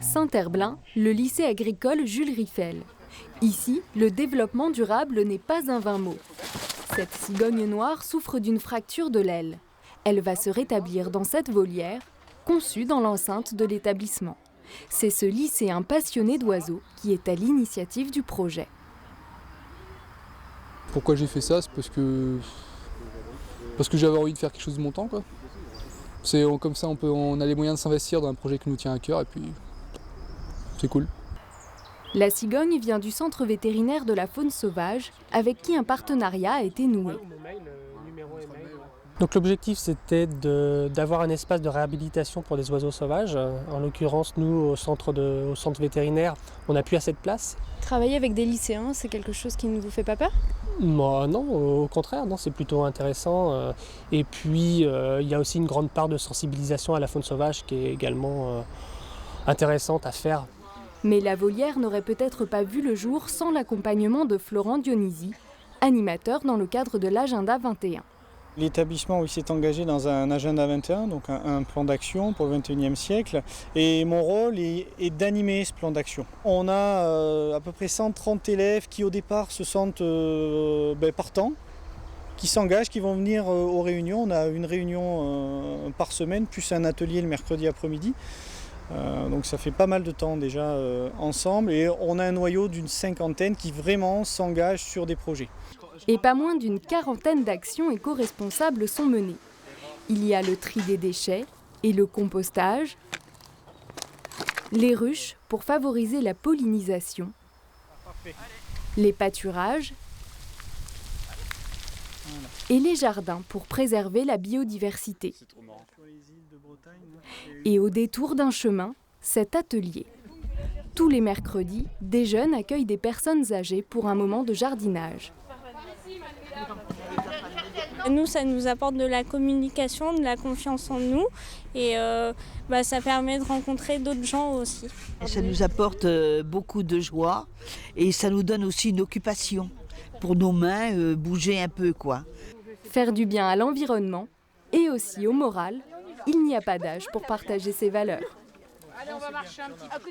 Saint-Herblain, le lycée agricole Jules Riffel. Ici, le développement durable n'est pas un vain mot. Cette cigogne noire souffre d'une fracture de l'aile. Elle va se rétablir dans cette volière, conçue dans l'enceinte de l'établissement. C'est ce lycéen passionné d'oiseaux qui est à l'initiative du projet. Pourquoi j'ai fait ça? C'est parce que j'avais envie de faire quelque chose de mon temps, quoi. Comme ça, on a les moyens de s'investir dans un projet qui nous tient à cœur et puis c'est cool. La cigogne vient du centre vétérinaire de la faune sauvage, avec qui un partenariat a été noué. Donc l'objectif c'était d'avoir un espace de réhabilitation pour des oiseaux sauvages. En l'occurrence, nous au centre vétérinaire, on n'a plus assez de place. Travailler avec des lycéens, c'est quelque chose qui ne vous fait pas peur? Non, au contraire, non, c'est plutôt intéressant. Et puis il y a aussi une grande part de sensibilisation à la faune sauvage qui est également intéressante à faire. Mais la volière n'aurait peut-être pas vu le jour sans l'accompagnement de Florent Dionisi, animateur dans le cadre de l'Agenda 21. L'établissement s'est engagé dans un Agenda 21, donc un plan d'action pour le XXIe siècle. Et mon rôle est d'animer ce plan d'action. On a à peu près 130 élèves qui au départ se sentent partants, qui s'engagent, qui vont venir aux réunions. On a une réunion par semaine, plus un atelier le mercredi après-midi. Donc ça fait pas mal de temps déjà ensemble et on a un noyau d'une 50aine qui vraiment s'engage sur des projets. Et pas moins d'une 40aine d'actions éco-responsables sont menées. Il y a le tri des déchets et le compostage, les ruches pour favoriser la pollinisation, les pâturages et les jardins pour préserver la biodiversité. Et au détour d'un chemin, cet atelier. Tous les mercredis, des jeunes accueillent des personnes âgées pour un moment de jardinage. Nous, ça nous apporte de la communication, de la confiance en nous et ça permet de rencontrer d'autres gens aussi. Ça nous apporte beaucoup de joie et ça nous donne aussi une occupation pour nos mains, bouger un peu, quoi. Faire du bien à l'environnement et aussi au moral, il n'y a pas d'âge pour partager ses valeurs. Allez, on va marcher un petit peu.